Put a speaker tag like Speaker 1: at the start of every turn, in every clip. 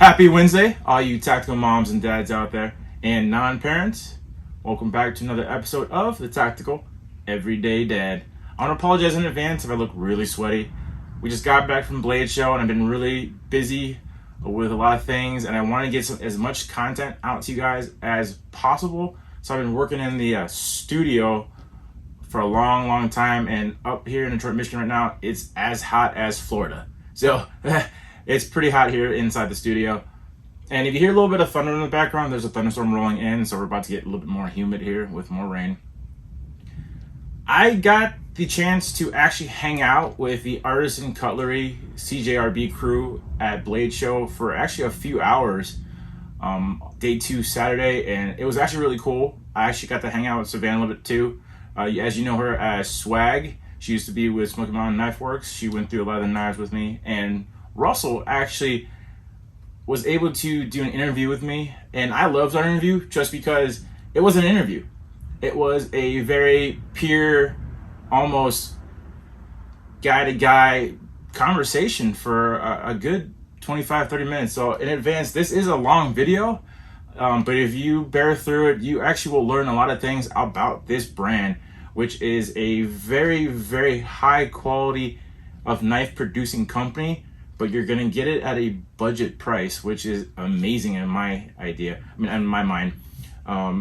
Speaker 1: Happy Wednesday, all you tactical moms and dads out there, and non-parents. Welcome back to another episode of the Tactical Everyday Dad. I want to apologize in advance if I look really sweaty. We just got back from Blade Show, and I've been really busy with a lot of things, and I want to get as much content out to you guys as possible. So I've been working in the studio for a long time, and up here in Detroit, Michigan right now, it's as hot as Florida. So it's pretty hot here inside the studio. And if you hear a little bit of thunder in the background, there's a thunderstorm rolling in, so we're about to get a little bit more humid here with more rain. I got the chance to actually hang out with the Artisan Cutlery CJRB crew at Blade Show for actually a few hours, day 2 Saturday, and it was actually really cool. I actually got to hang out with Savannah a little bit too. As you know her as Swag, she used to be with Smoky Mountain Knife Works. She went through a lot of the knives with me, and Russell actually was able to do an interview with me, and I loved our interview just because it was an interview. It was a very peer, almost guy-to-guy conversation for a good 25-30 minutes. So in advance, this is a long video, but if you bear through it, you actually will learn a lot of things about this brand, which is a very high quality of knife producing company, but you're gonna get it at a budget price, which is amazing in my in my mind.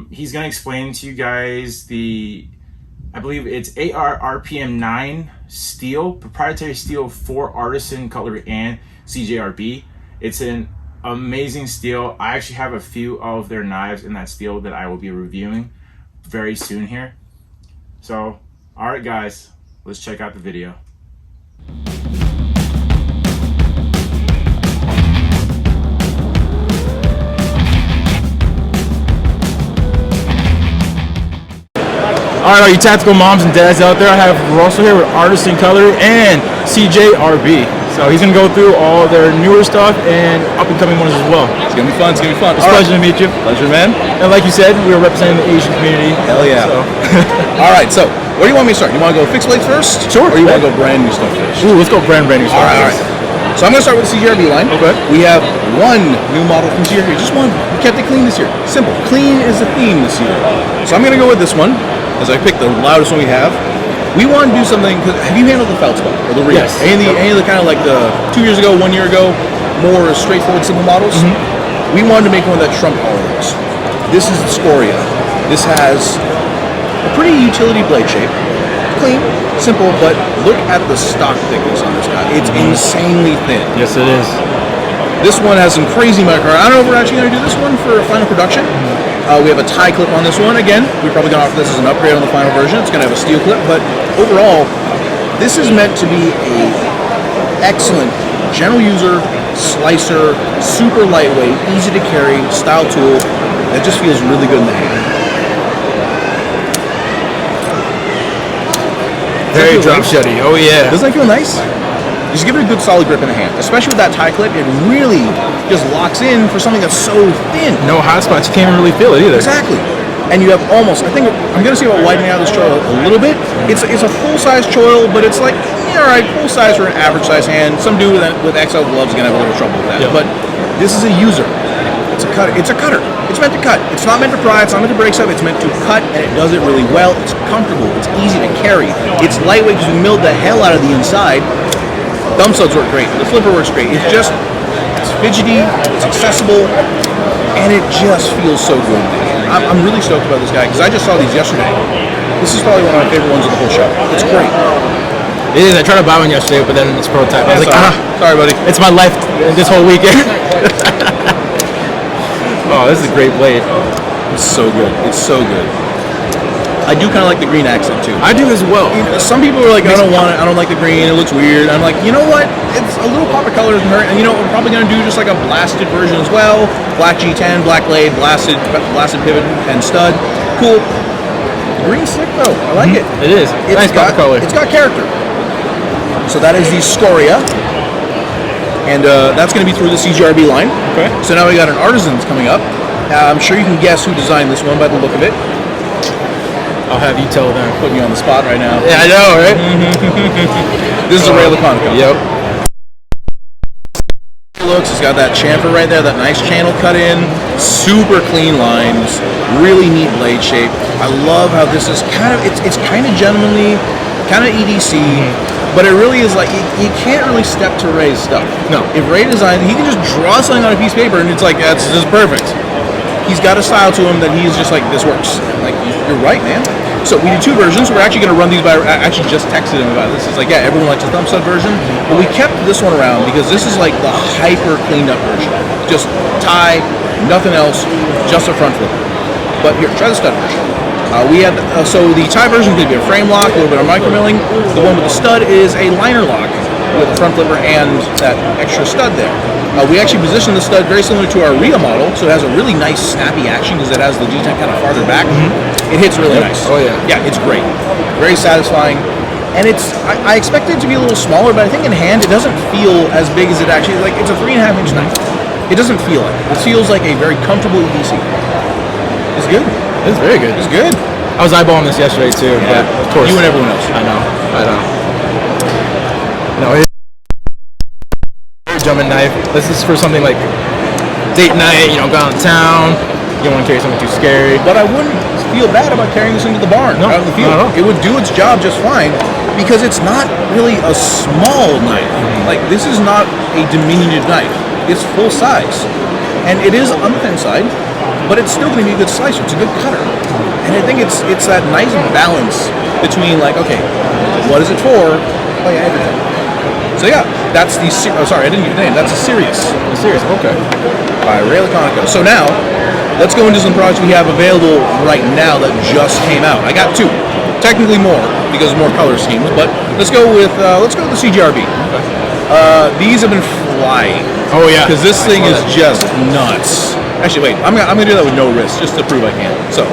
Speaker 1: He's gonna explain to you guys I believe it's AR RPM9 steel, proprietary steel for Artisan, Cutlery, and CJRB. It's an amazing steel. I actually have a few of their knives in that steel that I will be reviewing very soon here. So, all right guys, let's check out the video. All right, all you tactical moms and dads out there, I have Russell here with Artisan Cutlery and CJRB. So he's gonna go through all their newer stuff and up and coming ones as well.
Speaker 2: It's gonna be fun. It's a
Speaker 1: pleasure to meet you.
Speaker 2: Pleasure, man.
Speaker 1: And like you said, we are representing the Asian community.
Speaker 2: Hell yeah.
Speaker 1: So.
Speaker 2: All right, so where do you want me to start? You want to go fixed blades first?
Speaker 1: Sure.
Speaker 2: Or you want to go brand new stuff first?
Speaker 1: Ooh, let's go brand new stuff.
Speaker 2: All right. So I'm gonna start with the CJRB line.
Speaker 1: Okay.
Speaker 2: We have one new model from CJRB, just one. We kept it clean this year. Simple. Clean is the theme this year. So I'm gonna go with this one, as I picked the loudest one we have. We want to do something, because have you handled the feldspar or the reed?
Speaker 1: Yes.
Speaker 2: Any of the kind of like the 2 years ago, 1 year ago, more straightforward, simple models? Mm-hmm. We wanted to make one that trumped all of those. This is Dysporia. This has a pretty utility blade shape. Clean, simple, but look at the stock thickness on this guy. It's insanely thin.
Speaker 1: Yes, it is.
Speaker 2: This one has some crazy micro. I don't know if we're actually going to do this one for final production. We have a tie clip on this one. Again, we're probably going to offer this as an upgrade on the final version. It's going to have a steel clip, but overall, this is meant to be a excellent general user, slicer, super lightweight, easy to carry, style tool that just feels really good in the hand.
Speaker 1: Very drop shutty. Oh yeah.
Speaker 2: Doesn't that feel nice? Just give it a good solid grip in the hand, especially with that tie clip. It really just locks in for something that's so thin.
Speaker 1: No hot spots. You can't even really feel it either.
Speaker 2: Exactly. And you have almost, I think I'm going to see about widening out this choil a little bit. It's a full-size choil, but it's like, yeah, all right, full size for an average size hand. Some dude with XL gloves is going to have a little trouble with that. Yeah. But this is a user. It's a cutter. It's a cutter. It's meant to cut. It's not meant to pry. It's not meant to break stuff. It's meant to cut, and it does it really well. It's comfortable. It's easy to carry. It's lightweight because we milled the hell out of the inside. Thumb studs work great. The flipper works great. It's fidgety, it's accessible, and it just feels so good. I'm really stoked about this guy because I just saw these yesterday. This is probably one of my favorite ones of the whole show. It's great.
Speaker 1: It is. I tried to buy one yesterday, but then it's prototype. I was like,
Speaker 2: sorry, buddy.
Speaker 1: It's my life this whole weekend. Oh, this is a great blade.
Speaker 2: It's so good. It's so good. I do kind of like the green accent too.
Speaker 1: I do as well.
Speaker 2: Some people are like, I don't want it. I don't like the green. It looks weird. I'm like, you know what? It's a little pop of color doesn't hurt. And you know, we're probably gonna do just like a blasted version as well. Black G10, black blade, blasted pivot and stud. Cool. Green's sick though. I like it.
Speaker 1: It is. Nice pop of color.
Speaker 2: It's got character. So that is the Dysporia, and that's gonna be through the CJRB line.
Speaker 1: Okay.
Speaker 2: So now we got an Artisan's coming up. I'm sure you can guess who designed this one by the look of it.
Speaker 1: I'll have you tell them.
Speaker 2: Putting you on the spot right now.
Speaker 1: Yeah, I know, right?
Speaker 2: This is a Ray Laconico.
Speaker 1: Yep.
Speaker 2: looks. It's got that chamfer right there, that nice channel cut in, super clean lines, really neat blade shape. I love how this is kind of, it's kind of gentlemanly, kind of EDC, but it really is like, you can't really step to Ray's stuff.
Speaker 3: No.
Speaker 2: If Ray designed, he can just draw something on a piece of paper and it's like, this is perfect. He's got a style to him that he's just like, this works. Like, you're right, man. So we did 2 versions. We're actually going to run these by, I actually just texted him about this. It's like, yeah, everyone likes the thumb stud version, but we kept this one around because this is like the hyper cleaned up version. Just tie, nothing else, just a front flip. But here, try the stud version. We had, so the tie version could be a frame lock, a little bit of micro milling. The one with the stud is a liner lock with a front flipper and that extra stud there. We actually positioned the stud very similar to our Rhea model, so it has a really nice snappy action because it has the G10 kind of farther back. It hits really nice.
Speaker 3: Oh yeah.
Speaker 2: Yeah, it's great. Very satisfying. And it's, I expected it to be a little smaller, but I think in hand it doesn't feel as big as it actually, like it's a 3.5-inch knife. It doesn't feel like it. It feels like a very comfortable EDC. It's good.
Speaker 3: It's very good.
Speaker 2: It's good.
Speaker 3: I was eyeballing this yesterday too,
Speaker 2: Yeah.
Speaker 3: but of course.
Speaker 2: You and everyone else.
Speaker 3: I know. No, it's a jumping knife. This is for something like date night, you know, go out of town. You don't want to carry something too scary.
Speaker 2: But I wouldn't feel bad about carrying this into the barn, out in the field.
Speaker 3: not at all.
Speaker 2: It would do its job just fine because it's not really a small knife. Like, this is not a diminutive knife. It's full size. And it is on the thin side, but it's still going to be a good slicer. It's a good cutter. And I think it's that nice balance between, like, okay, what is it for? Oh, yeah, everything. So, yeah, that's the, sorry, I didn't give you the name. That's a Sirius.
Speaker 3: A serious, okay.
Speaker 2: By Ray Laconico. So now, let's go into some products we have available right now that just came out. I got 2, technically more because of more color schemes, but let's go with the CJRB. Okay. These have been flying.
Speaker 3: Oh yeah,
Speaker 2: because this thing is just nuts. Actually, wait, I'm gonna do that with no wrist just to prove I can. So,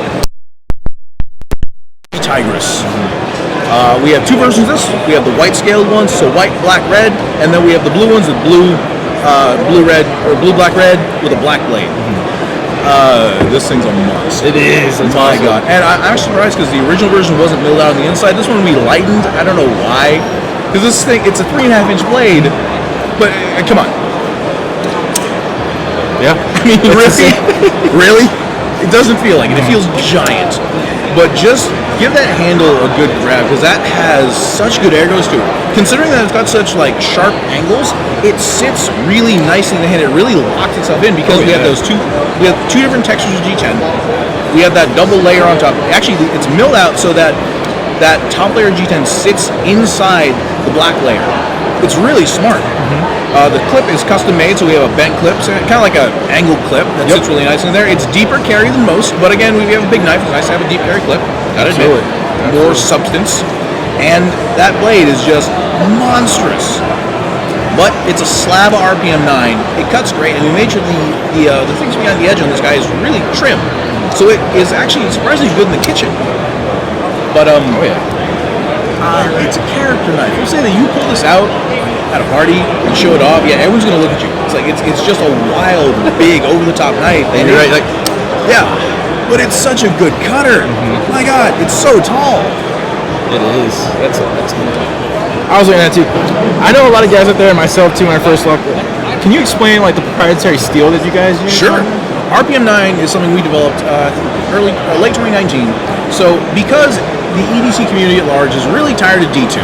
Speaker 2: Tigress. We have 2 versions of this. We have the white scaled ones, so white, black, red, and then we have the blue ones with blue, red, or blue, black, red with a black blade. This thing's a monster.
Speaker 3: It is. It's
Speaker 2: my
Speaker 3: awesome.
Speaker 2: God. And I'm surprised because the original version wasn't milled out on the inside. This one we lightened. I don't know why. Because this thing, it's a 3.5-inch blade. But come on.
Speaker 3: Yeah.
Speaker 2: I mean, really? Really? It doesn't feel like it. It feels giant. But just give that handle a good grab because that has such good ergos to it. Considering that it's got such like sharp angles, it sits really nicely in the hand. It really locks itself in because we have those 2. We have 2 different textures of G10. We have that double layer on top. Actually, it's milled out so that that top layer of G10 sits inside the black layer. It's really smart. The clip is custom made, so we have a bent clip, so kind of like an angled clip that sits really nice in there. It's deeper carry than most, but again, we have a big knife. It's nice to have a deep carry clip. Gotta admit, more substance. And that blade is just monstrous. But it's a slab of RPM9. It cuts great, and we made sure the things behind the edge on this guy is really trim. So it is actually surprisingly good in the kitchen. But it's a character knife. We'll say that you pull this out at a party and show it off, yeah, everyone's gonna look at you. It's like it's just a wild, big, over-the-top knife.
Speaker 3: And you're right, like,
Speaker 2: yeah, but it's such a good cutter. My God, it's so tall.
Speaker 3: it is. That's good. I was looking at it too. I know a lot of guys out there, myself too, when I first looked. Can you explain like the proprietary steel that you guys use?
Speaker 2: Sure. RPM9 is something we developed late 2019. So because the EDC community at large is really tired of D2.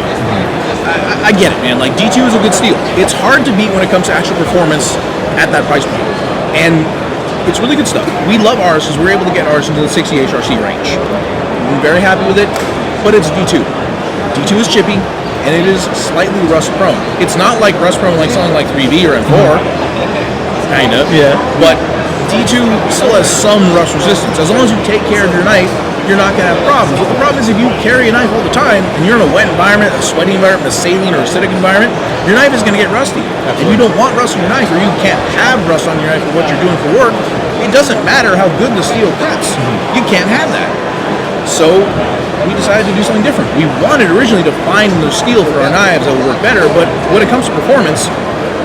Speaker 2: I get it, man. Like, D2 is a good steel. It's hard to beat when it comes to actual performance at that price point. And it's really good stuff. We love ours because we're able to get ours into the 60 HRC range. I'm very happy with it, but it's D2. D2 is chippy, and it is slightly rust prone. It's not like rust prone like something like 3V or M4, kind of.
Speaker 3: Yeah.
Speaker 2: But D2 still has some rust resistance. As long as you take care of your knife, you're not going to have problems. But the problem is if you carry a knife all the time and you're in a wet environment, a sweaty environment, a saline or acidic environment, your knife is going to get rusty. Absolutely. And you don't want rust on your knife, or you can't have rust on your knife for what you're doing for work. It doesn't matter how good the steel cuts. You can't have that. So we decided to do something different. We wanted originally to find the steel for our knives that would work better, but when it comes to performance,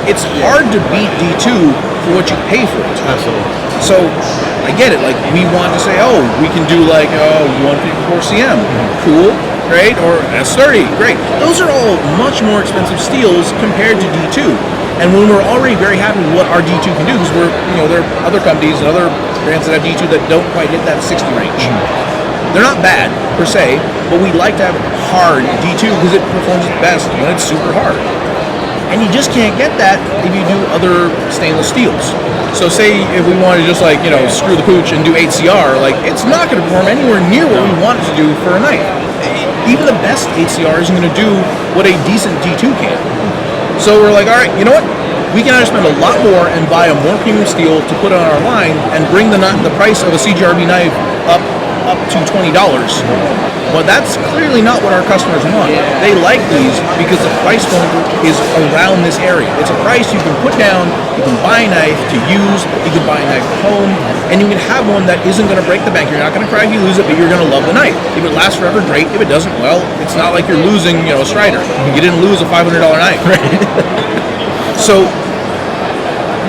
Speaker 2: it's hard to beat D2 for what you pay for it.
Speaker 3: Absolutely.
Speaker 2: So I get it. Like, we want to say, oh, we can do like 154 cm, cool, great, or S30, great. Those are all much more expensive steels compared to D2. And when we're already very happy with what our D2 can do, because there are other companies and other brands that have D2 that don't quite hit that 60 range. They're not bad per se, but we like to have hard D2 because it performs best when it's super hard. And you just can't get that if you do other stainless steels. So say if we wanted to just screw the pooch and do 8CR, it's not going to perform anywhere near what we want it to do for a knife. Even the best 8CR isn't going to do what a decent D2 can. So we're like, all right, you know what? We can either spend a lot more and buy a more premium steel to put on our line and bring the price of a CJRB knife up to $20. But that's clearly not what our customers want. They like these because the price point is around this area. It's a price you can put down, you can buy a knife to use, you can buy a knife at home, and you can have one that isn't going to break the bank. You're not going to cry if you lose it, but you're going to love the knife. If it lasts forever, great. If it doesn't, well, it's not like you're losing, a Strider. You didn't lose a $500 knife. So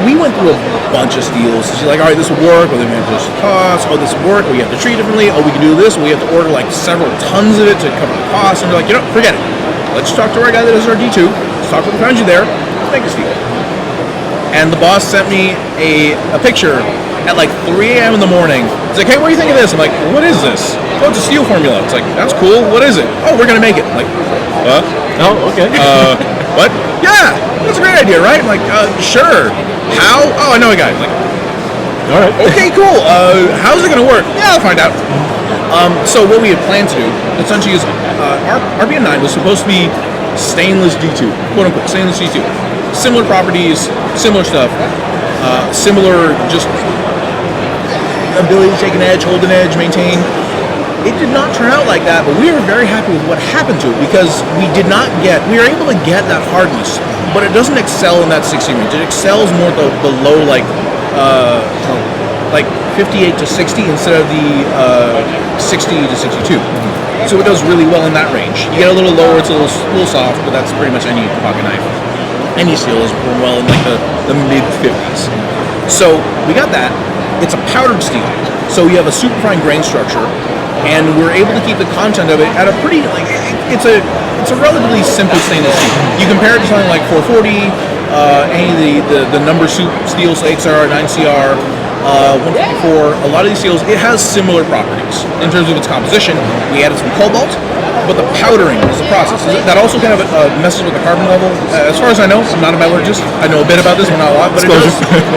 Speaker 2: we went through a bunch of steels. She's like, all right, this will work. Well, then we have to cost. Oh, this will work. We have to treat differently. Oh, we can do this. We have to order several tons of it to cover the cost. And we're like, forget it. Let's talk to our guy that does our D2. Let's talk with the foundry there. Let's make a steel. And the boss sent me a picture at 3 a.m. in the morning. He's like, hey, what do you think of this? I'm like, what is this? Oh, it's a steel formula. It's like, that's cool. What is it? Oh, we're going to make it. I'm like, what?
Speaker 3: Oh, okay.
Speaker 2: What? Yeah, that's a great idea, right? I'm like, sure. How? Oh, I know a guy. I'm like,
Speaker 3: all right.
Speaker 2: Okay, cool. How's it going to work? Yeah, I'll find out. So what we had planned to do, essentially, is RPM9 was supposed to be stainless D2, quote unquote, stainless D2. Similar properties, similar stuff, similar just ability to take an edge, hold an edge, maintain. It did not turn out like that, but we were very happy with what happened to it because we were able to get that hardness, but it doesn't excel in that 60 range. It excels more the low, 58 to 60 instead of the 60 to 62. So it does really well in that range. You get a little lower, it's a little soft, but that's pretty much any pocket knife. Any steel is perform well in the mid 50s. So we got that. It's a powdered steel, so you have a super fine grain structure, and we're able to keep the content of it at a pretty it's a relatively simple stainless steel. You compare it to something like 440, any of the number soup steels, 8CR, 9CR, 154. A lot of these steels, it has similar properties in terms of its composition. We added some cobalt, but the powdering is the process. That also kind of messes with the carbon level. As far as I know, I'm not a metallurgist. I know a bit about this, but not a lot. But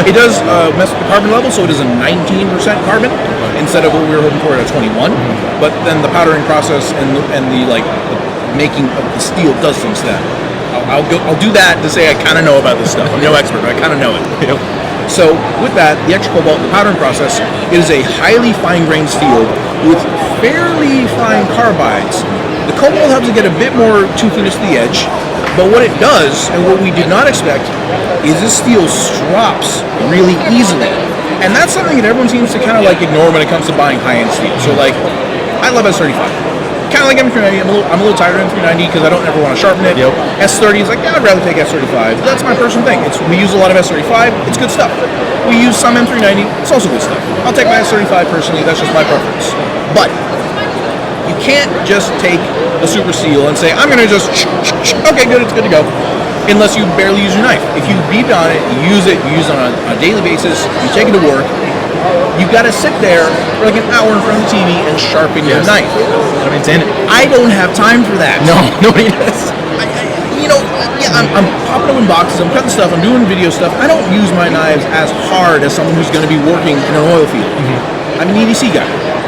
Speaker 2: it does mess with the carbon level, so it is a 19% carbon instead of what we were hoping for at a 21. But then the powdering process and the making of the steel does things to that. I'll do that to say I kind of know about this stuff. I'm no expert, but I kind of know it.
Speaker 3: Yep.
Speaker 2: So with that, the extra cobalt, the powdering process, is a highly fine-grained steel with fairly fine carbides. The cobalt helps to get a bit more toothiness to the edge, but what it does, and what we did not expect, is this steel strops really easily. And that's something that everyone seems to kind of ignore when it comes to buying high-end steel. So I love S35. Kind of like M390. I'm a little tired of M390 because I don't ever want to sharpen it. Yep. S30 is I'd rather take S35. That's my personal thing. We use a lot of S35. It's good stuff. We use some M390. It's also good stuff. I'll take my S35 personally. That's just my preference. But you can't just take a super steel and say, I'm going to just, okay, good, it's good to go. Unless you barely use your knife. If you beat on it, you use it on a daily basis, you take it to work, you've got to sit there for an hour in front of the TV and sharpen your knife. I don't have time for that.
Speaker 3: No, nobody does.
Speaker 2: I'm popping open boxes, I'm cutting stuff, I'm doing video stuff. I don't use my knives as hard as someone who's going to be working in an oil field. I'm an EDC guy.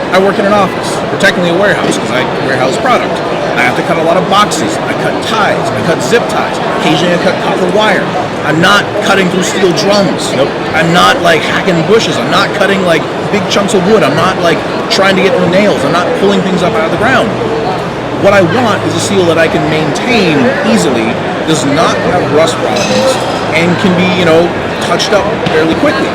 Speaker 2: I work in an office, or technically a warehouse, because I warehouse product. I have to cut a lot of boxes. I cut ties. I cut zip ties. Occasionally I cut copper wire. I'm not cutting through steel drums.
Speaker 3: Nope.
Speaker 2: I'm not hacking bushes. I'm not cutting big chunks of wood. I'm not trying to get through nails. I'm not pulling things up out of the ground. What I want is a steel that I can maintain easily, does not have rust problems, and can be, touched up fairly quickly.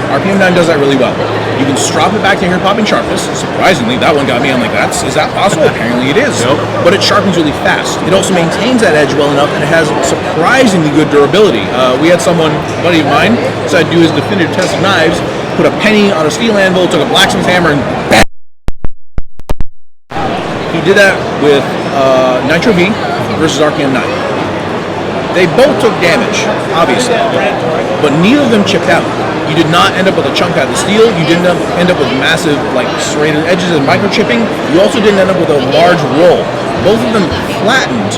Speaker 2: RPM9 does that really well. You can strop it back to hair popping sharpness. Surprisingly, that one got me. I'm like, is that possible? Apparently it is.
Speaker 3: Yep.
Speaker 2: But it sharpens really fast. It also maintains that edge well enough, and it has surprisingly good durability. We had someone, a buddy of mine, decided to do his definitive test of knives, put a penny on a steel anvil, took a blacksmith hammer, and bam! He did that with Nitro V versus RPM9. They both took damage, obviously, but neither of them chipped out. You did not end up with a chunk out of the steel. You didn't end up with massive, like, serrated edges and microchipping. You also didn't end up with a large roll. Both of them flattened,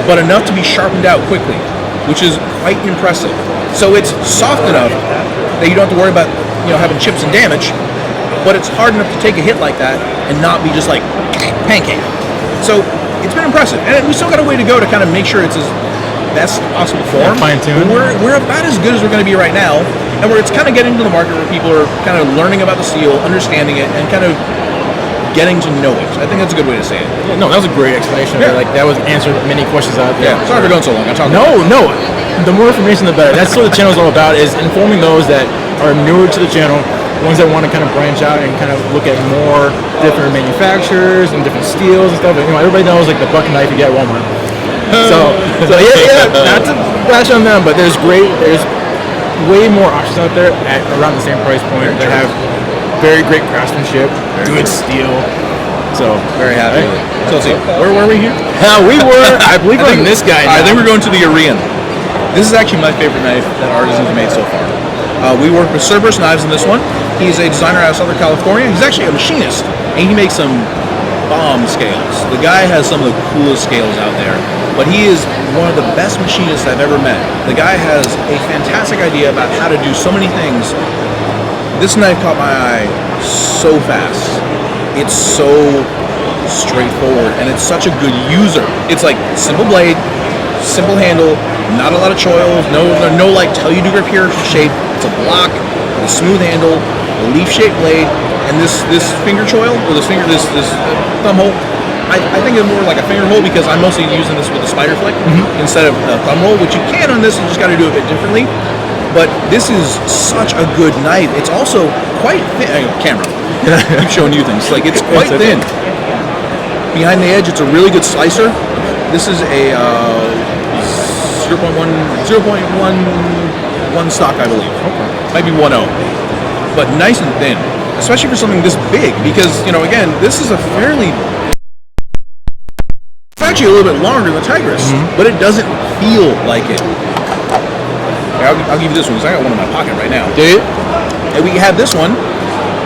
Speaker 2: but enough to be sharpened out quickly, which is quite impressive. So it's soft enough that you don't have to worry about, having chips and damage, but it's hard enough to take a hit like that and not be just like pancake. So it's been impressive, and we still got a way to go to kind of make sure it's as best possible form.
Speaker 3: Fine-tuned.
Speaker 2: We're about as good as we're going to be right now, and it's kind of getting to the market where people are kind of learning about the steel, understanding it, and kind of getting to know it. I think that's a good way to say it.
Speaker 3: Yeah, no, that was a great explanation.
Speaker 2: Yeah.
Speaker 3: Like that was answered many questions out there.
Speaker 2: Yeah, sorry for going so long.
Speaker 3: No. The more information, the better. That's what the channel is all about, is informing those that are newer to the channel, ones that want to kind of branch out and kind of look at more different manufacturers and different steels and stuff. And, everybody knows like the bucket knife you get at Walmart. So yeah, not to bash on them, but there's way more options out there at around the same price point that have very great craftsmanship, good steel. So
Speaker 2: Very happy.
Speaker 3: Right?
Speaker 2: So let's see, where were we here?
Speaker 3: we were, I believe, on this guy.
Speaker 2: I think we're going to the Artisan. This is actually my favorite knife that Artisan's made so far. We work with Cerberus Knives in this one. He's a designer out of Southern California. He's actually a machinist, and he makes some bomb scales. The guy has some of the coolest scales out there, but he is one of the best machinists I've ever met. The guy has a fantastic idea about how to do so many things. This knife caught my eye so fast. It's so straightforward, and it's such a good user. It's like simple blade, simple handle, not a lot of choils, no like tell you to grip here shape. It's a block, a smooth handle, a leaf-shaped blade, and this finger choil or this thumb hole. I think it's more like a finger hole because I'm mostly using this with a spider flick instead of a thumb hole, which you can on this. You just got to do it a bit differently. But this is such a good knife. It's also quite thin. Camera. Keep showing you things. Like it's quite thin. Behind the edge, it's a really good slicer. This is a 0.1 stock, I believe. Might be 1.0. But nice and thin, especially for something this big. Because again, this is a fairly. It's actually a little bit longer than Tigris, but it doesn't feel like it. I'll give you this one because I got one in my pocket right now.
Speaker 3: Do you?
Speaker 2: And we have this one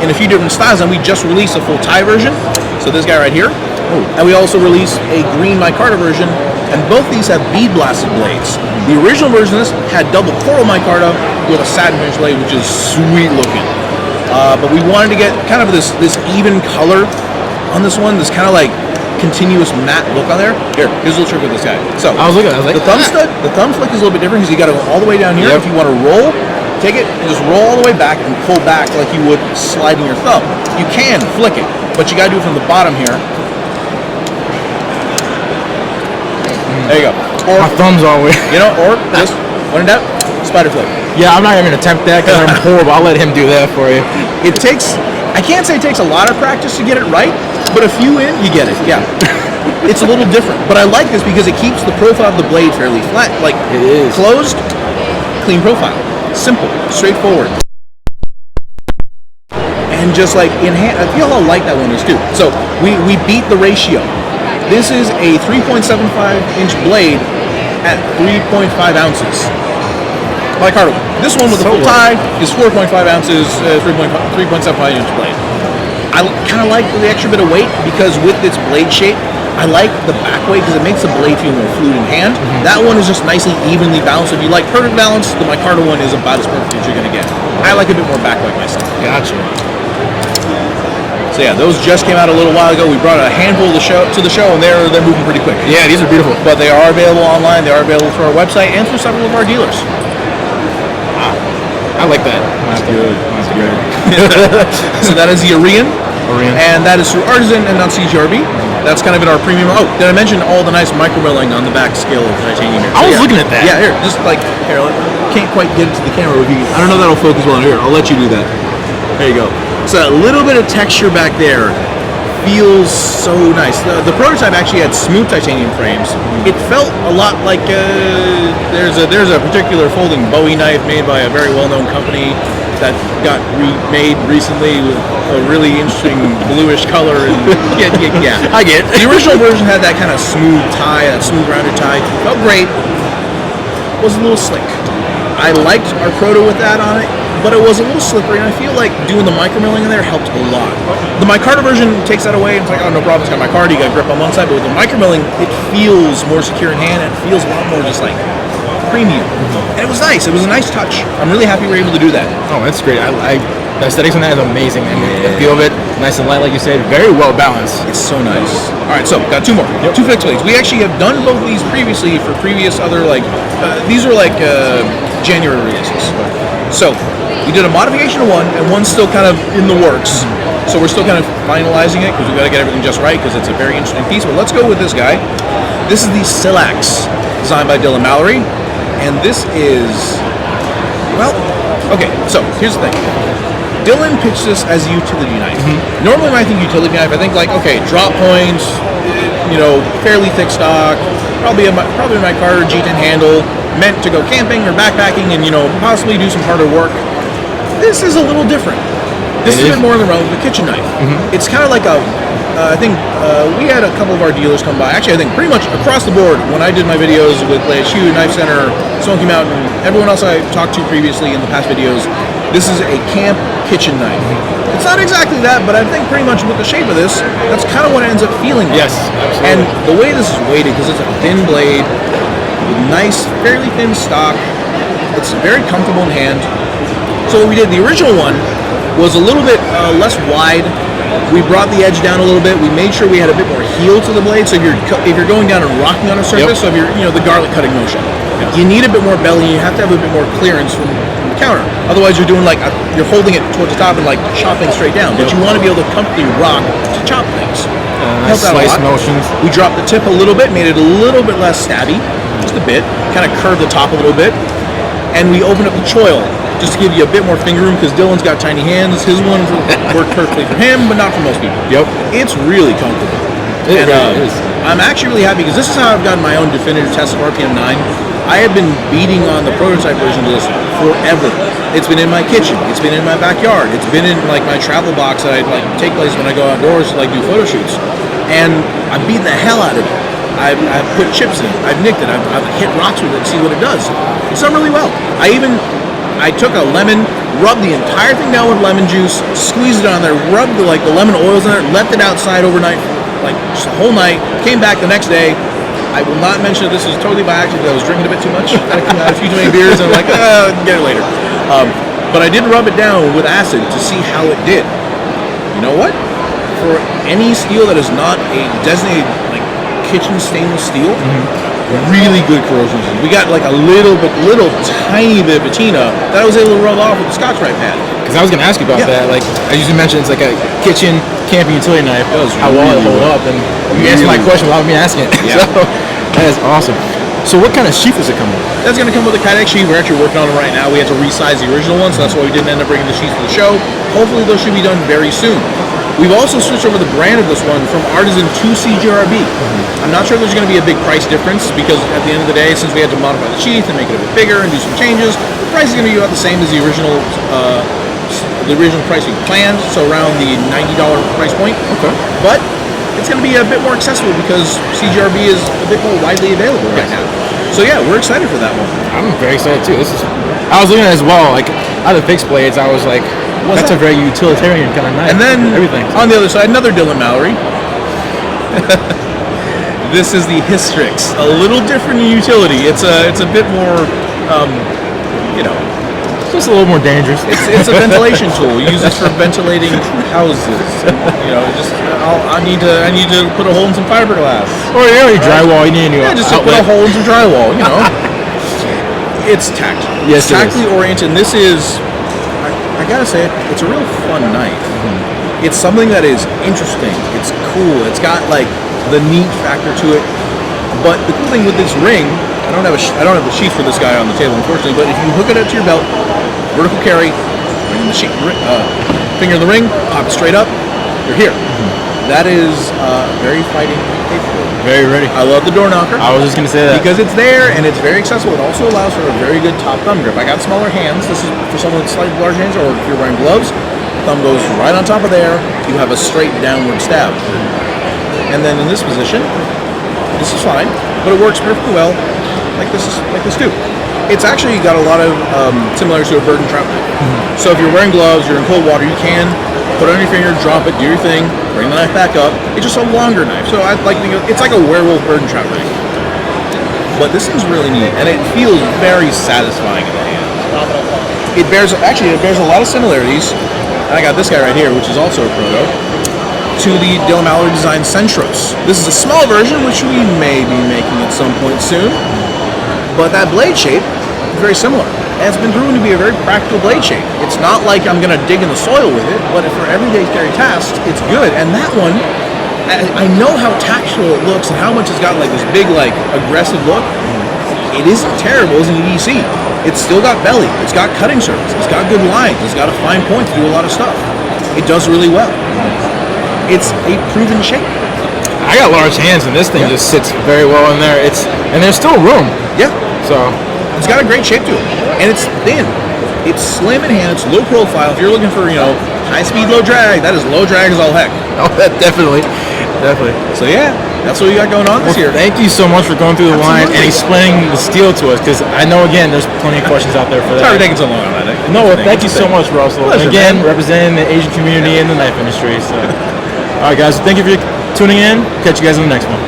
Speaker 2: in a few different styles, and we just released a full tie version. So this guy right here. And we also released a green micarta version, and both these have bead blasted blades. The original version of this had double coral micarta with a satin finish blade, which is sweet looking. But we wanted to get kind of this even color on this one, this kind of like continuous matte look on there. Here's a little trick with this guy. So
Speaker 3: I was like,
Speaker 2: the thumb stud, the thumb flick is a little bit different because you got to go all the way down here. If you want to roll, take it and just roll all the way back and pull back like you would sliding your thumb. You can flick it, but you got to do it from the bottom here. There you go. Or
Speaker 3: my thumb's all weird.
Speaker 2: Or just when in doubt, spider flick.
Speaker 3: Yeah, I'm not even gonna attempt that because I'm horrible. I'll let him do that for you.
Speaker 2: It takes, I can't say it takes a lot of practice to get it right, but a few in, you get it. Yeah. It's a little different, but I like this because it keeps the profile of the blade fairly flat. Like
Speaker 3: it is
Speaker 2: closed, clean profile, simple, straightforward, and just like in hand. I feel how light that one is too. So we beat the ratio. This is a 3.75-inch blade at 3.5 ounces. Micarta. This one with the full tie is 4.5 ounces, 3.75-inch blade. I kind of like the extra bit of weight because with its blade shape, I like the back weight because it makes the blade feel more fluid in hand. That one is just nicely evenly balanced. If you like perfect balance, the micarta one is about as perfect as you're going to get. I like a bit more back weight myself.
Speaker 3: Gotcha.
Speaker 2: So yeah, those just came out a little while ago. We brought a handful to the show, and they're moving pretty quick.
Speaker 3: Yeah, these are beautiful.
Speaker 2: But they are available online. They are available through our website and through several of our dealers.
Speaker 3: Wow. I like that. That's good. That's good.
Speaker 2: So that is the Artisan, and that is through Artisan and not CJRB. That's kind of in our premium. Oh, did I mention all the nice micro milling on the back scale of titanium here?
Speaker 3: I was looking at that.
Speaker 2: Yeah, here, just like here. Can't quite get it to the camera. I don't know if that'll focus well here. I'll let you do that. There you go. So a little bit of texture back there feels so nice. The prototype actually had smooth titanium frames. It felt a lot like there's a particular folding Bowie knife made by a very well-known company that got remade recently with a really interesting bluish color. And yeah, I get it. The original version had that kind of smooth tie, that smooth rounded tie. Felt great. was a little slick. I liked our proto with that on it, but it was a little slippery, and I feel like doing the micromilling in there helped a lot. The micarta version takes that away, and it's like, oh, no problem, it's got micarta, you got grip on one side, but with the micromilling, it feels more secure in hand, and it feels a lot more just like premium. And it was nice. It was a nice touch. I'm really happy we were able to do that.
Speaker 3: Oh, that's great. The aesthetics on that is amazing. I mean, the feel of it, nice and light, like you said, very well balanced.
Speaker 2: It's so nice. All right, so got two more. Yep. Two fixed blades. We actually have done both of these previously for previous other, like, these are like January releases. So we did a modification of one, and one's still kind of in the works. So we're still kind of finalizing it because we've got to get everything just right because it's a very interesting piece. But let's go with this guy. This is the Silax, designed by Dylan Mallory. And this is, well, okay, so here's the thing. Dylan pitched this as a utility knife. Normally when I think utility knife, I think like, okay, drop points, you know, fairly thick stock, probably my car G10 handle, meant to go camping or backpacking and, you know, possibly do some harder work. This is a little different. This is a bit more in the realm of a kitchen knife. It's kind of like a, I think we had a couple of our dealers come by. Actually, I think pretty much across the board, when I did my videos with Shoe, Knife Center, Smoky Mountain, everyone else I talked to previously in the past videos, this is a camp kitchen knife. It's not exactly that, but I think pretty much with the shape of this, that's kind of what it ends up feeling like.
Speaker 3: Yes, absolutely.
Speaker 2: And the way this is weighted, because it's a thin blade, with nice, fairly thin stock, it's very comfortable in hand. So what we did, the original one was a little bit less wide. We brought the edge down a little bit. We made sure we had a bit more heel to the blade. So if you're going down and rocking on a surface, so if you're, you know, the garlic cutting motion, you need a bit more belly. You have to have a bit more clearance from the counter. Otherwise, you're doing like you're holding it towards the top and like chopping straight down. But you want to be able to comfortably rock to chop things.
Speaker 3: Slice motions.
Speaker 2: We dropped the tip a little bit, made it a little bit less stabby, just a bit. Kind of curved the top a little bit, and we opened up the choil, just to give you a bit more finger room, because Dylan's got tiny hands. His one worked perfectly for him, but not for most people.
Speaker 3: Yep.
Speaker 2: It's really comfortable.
Speaker 3: It really is.
Speaker 2: I'm actually really happy, because this is how I've gotten my own definitive test of RPM9. I have been beating on the prototype version of this forever. It's been in my kitchen. It's been in my backyard. It's been in like my travel box that I like take places when I go outdoors to like do photo shoots. And I've beaten the hell out of it. I've put chips in it. I've nicked it. I've hit rocks with it to see what it does. It's done really well. I took a lemon, rubbed the entire thing down with lemon juice, squeezed it on there, rubbed the lemon oils in there, left it outside overnight, like just the whole night. Came back the next day. I will not mention that this was totally by accident. I was drinking a bit too much. I had a few too many beers, and I'm like, get it later. But I did rub it down with acid to see how it did. You know what? For any steel that is not a designated like kitchen stainless steel, really good corrosion resistance. We got like a little tiny bit of patina that I was able to rub off with the Scotch-Brite pad.
Speaker 3: Because I was going to ask you about that. Like, I usually mentioned it's like a kitchen camping utility knife. How well it hold up, and you answered my question without me asking it.
Speaker 2: Yeah.
Speaker 3: So that is awesome. So what kind of sheath does it come with?
Speaker 2: That's going to come with a Kydex sheath. We're actually working on it right now. We had to resize the original one, so that's why we didn't end up bringing the sheath to the show. Hopefully those should be done very soon. We've also switched over the brand of this one from Artisan to CJRB. I'm not sure there's going to be a big price difference, because at the end of the day, since we had to modify the sheath and make it a bit bigger and do some changes, the price is going to be about the same as the original price we planned, so around the $90 price point. Okay. But it's going to be a bit more accessible because CJRB is a bit more widely available right now. So yeah, we're excited for that one.
Speaker 3: I'm very excited too. I was looking at it as well, like out of fixed blades, I was like, that's a very utilitarian kind of knife.
Speaker 2: And then
Speaker 3: everything.
Speaker 2: On the other side, another Dylan Mallory. This is the Histrix. A little different in utility. It's a bit more, you know.
Speaker 3: Just a little more dangerous.
Speaker 2: It's a ventilation tool. We use this for ventilating houses. You know, I need to put a hole in some fiberglass.
Speaker 3: Or you drywall. You need a new
Speaker 2: just to put a hole in some drywall. You know, it's tactile.
Speaker 3: Yes,
Speaker 2: it's tactically oriented. And this is, I gotta say, it's a real fun knife. It's something that is interesting. It's cool. It's got like the neat factor to it. But the cool thing with this ring, I don't have the sheath for this guy on the table, unfortunately. But if you hook it up to your belt, vertical carry, bring the finger in the ring, pop it straight up, you're here. That is very fighting capable.
Speaker 3: Very ready.
Speaker 2: I love the door knocker.
Speaker 3: I was just gonna say that
Speaker 2: because it's there and it's very accessible. It also allows for a very good top thumb grip. I got smaller hands. This is for someone with slightly larger hands, or if you're wearing gloves, thumb goes right on top of there. You have a straight downward stab. And then in this position, this is fine, but it works perfectly well like this too. It's actually got a lot of similarities to a bird and trout knife. So if you're wearing gloves, you're in cold water, you can put it on your finger, drop it, do your thing, bring the knife back up. It's just a longer knife. So I'd like to think it's like a werewolf bird and trout knife. But this thing's really neat, and it feels very satisfying in the hand. It bears a lot of similarities. And I got this guy right here, which is also a proto, to the Dylan Mallory designed Centros. This is a small version, which we may be making at some point soon. But that blade shape is very similar. And it's been proven to be a very practical blade shape. It's not like I'm going to dig in the soil with it, but for everyday carry tasks, it's good. And that one, I know how tactile it looks and how much it's got like this big, like aggressive look. It isn't terrible as an EDC. It's still got belly. It's got cutting surface. It's got good lines. It's got a fine point to do a lot of stuff. It does really well. It's a proven shape.
Speaker 3: I got large hands, and this thing just sits very well in there. And there's still room.
Speaker 2: Yeah.
Speaker 3: So
Speaker 2: it's got a great shape to it, and it's thin. It's slim in hand. It's low profile. If you're looking for, high speed, low drag, that is low drag as all heck.
Speaker 3: Oh, that definitely.
Speaker 2: So yeah, that's what we got going on this year.
Speaker 3: Thank you so much for going through the line and explaining the steel to us, because I know, again, there's plenty of questions out there for that.
Speaker 2: Sorry for taking so long on that.
Speaker 3: No, thank you so much, Russell.
Speaker 2: Pleasure,
Speaker 3: again,
Speaker 2: man.
Speaker 3: representing the Asian community and the knife industry. So, all right, guys, thank you for tuning in. Catch you guys in the next one.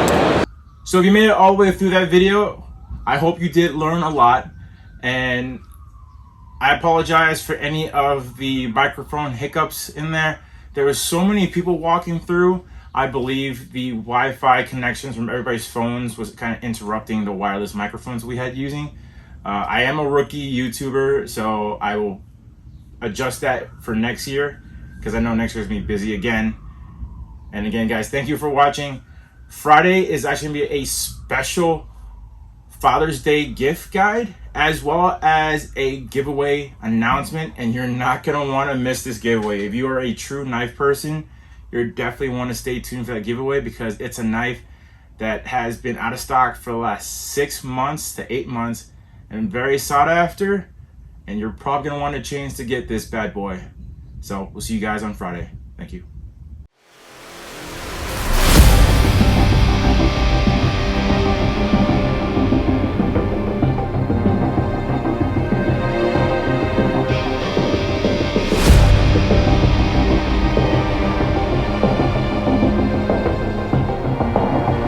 Speaker 1: So if you made it all the way through that video, I hope you did learn a lot, and I apologize for any of the microphone hiccups in there. There was so many people walking through. I believe the Wi-Fi connections from everybody's phones was kind of interrupting the wireless microphones we had using. I am a rookie YouTuber, so I will adjust that for next year, because I know next year's gonna be busy again. And again, guys, thank you for watching. Friday is actually gonna be a special Father's Day gift guide, as well as a giveaway announcement, and you're not gonna want to miss this giveaway. If you are a true knife person, you definitely want to stay tuned for that giveaway, because it's a knife that has been out of stock for the last 6 months to 8 months and very sought after, and you're probably gonna want to change to get this bad boy. So we'll see you guys on Friday. Thank you.